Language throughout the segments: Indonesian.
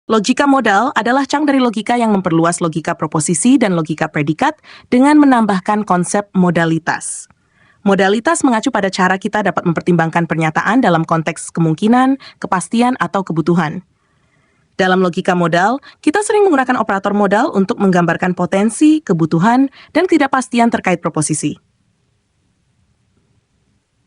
Logika modal adalah cang dari logika yang memperluas logika proposisi dan logika predikat dengan menambahkan konsep modalitas. Modalitas mengacu pada cara kita dapat mempertimbangkan pernyataan dalam konteks kemungkinan, kepastian, atau kebutuhan. Dalam logika modal, kita sering menggunakan operator modal untuk menggambarkan potensi, kebutuhan, dan ketidakpastian terkait proposisi.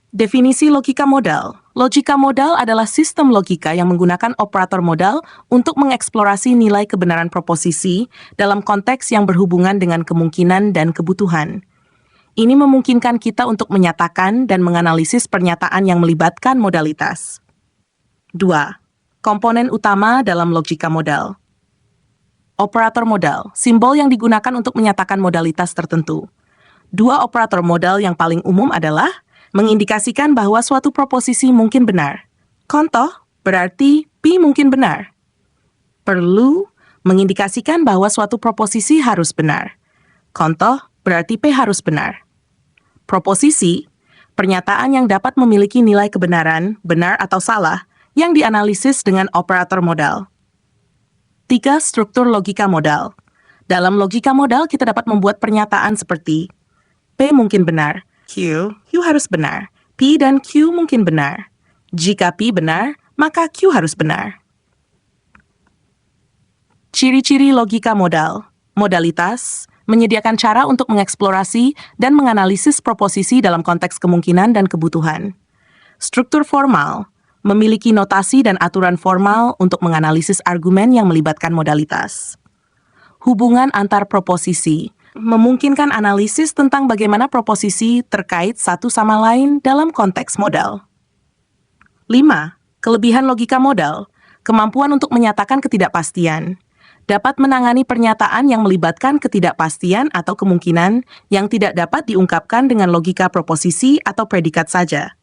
Definisi logika modal. Logika modal adalah sistem logika yang menggunakan operator modal untuk mengeksplorasi nilai kebenaran proposisi dalam konteks yang berhubungan dengan kemungkinan dan kebutuhan. Ini memungkinkan kita untuk menyatakan dan menganalisis pernyataan yang melibatkan modalitas. 2. Komponen utama dalam logika modal. Operator modal, simbol yang digunakan untuk menyatakan modalitas tertentu. Dua operator modal yang paling umum adalah mengindikasikan bahwa suatu proposisi mungkin benar. Contoh, berarti P mungkin benar. Perlu mengindikasikan bahwa suatu proposisi harus benar. Contoh, berarti P harus benar. Proposisi, pernyataan yang dapat memiliki nilai kebenaran, benar atau salah, yang dianalisis dengan operator modal. 3. Struktur logika modal. Dalam logika modal, kita dapat membuat pernyataan seperti P mungkin benar, Q harus benar. P dan Q mungkin benar. Jika P benar, maka Q harus benar. Ciri-ciri logika modal. Modalitas, menyediakan cara untuk mengeksplorasi dan menganalisis proposisi dalam konteks kemungkinan dan kebutuhan. Struktur formal, memiliki notasi dan aturan formal untuk menganalisis argumen yang melibatkan modalitas. Hubungan antar proposisi, memungkinkan analisis tentang bagaimana proposisi terkait satu sama lain dalam konteks modal. 5. Kelebihan logika modal, kemampuan untuk menyatakan ketidakpastian. Dapat menangani pernyataan yang melibatkan ketidakpastian atau kemungkinan yang tidak dapat diungkapkan dengan logika proposisi atau predikat saja.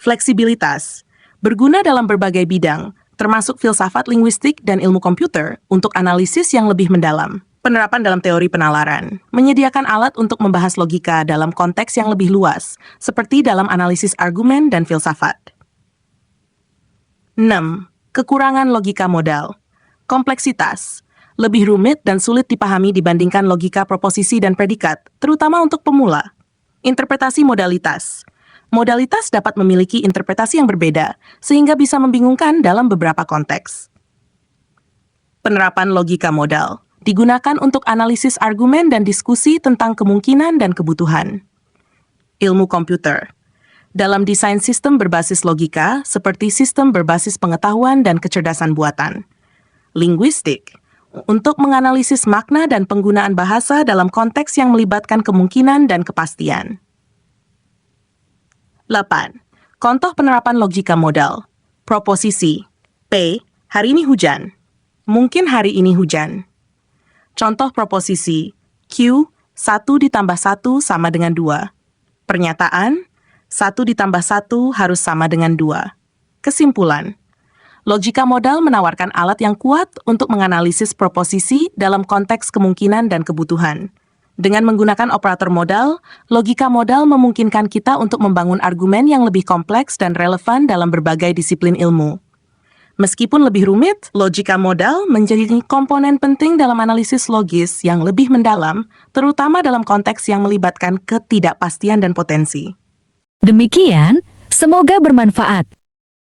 Fleksibilitas, berguna dalam berbagai bidang, termasuk filsafat linguistik dan ilmu komputer untuk analisis yang lebih mendalam. Penerapan dalam teori penalaran, menyediakan alat untuk membahas logika dalam konteks yang lebih luas, seperti dalam analisis argumen dan filsafat. 6. Kekurangan logika modal. Kompleksitas, lebih rumit dan sulit dipahami dibandingkan logika proposisi dan predikat, terutama untuk pemula. Interpretasi modalitas. Modalitas dapat memiliki interpretasi yang berbeda, sehingga bisa membingungkan dalam beberapa konteks. Penerapan logika modal digunakan untuk analisis argumen dan diskusi tentang kemungkinan dan kebutuhan. Ilmu komputer. Dalam desain sistem berbasis logika, seperti sistem berbasis pengetahuan dan kecerdasan buatan. Linguistik. Untuk menganalisis makna dan penggunaan bahasa dalam konteks yang melibatkan kemungkinan dan kepastian. 8. Contoh penerapan logika modal. Proposisi. P. Hari ini hujan. Mungkin hari ini hujan. Contoh proposisi, Q, 1 ditambah 1 sama dengan 2. Pernyataan, 1 ditambah 1 harus sama dengan 2. Kesimpulan, logika modal menawarkan alat yang kuat untuk menganalisis proposisi dalam konteks kemungkinan dan kebutuhan. Dengan menggunakan operator modal, logika modal memungkinkan kita untuk membangun argumen yang lebih kompleks dan relevan dalam berbagai disiplin ilmu. Meskipun lebih rumit, logika modal menjadi komponen penting dalam analisis logis yang lebih mendalam, terutama dalam konteks yang melibatkan ketidakpastian dan potensi. Demikian, semoga bermanfaat.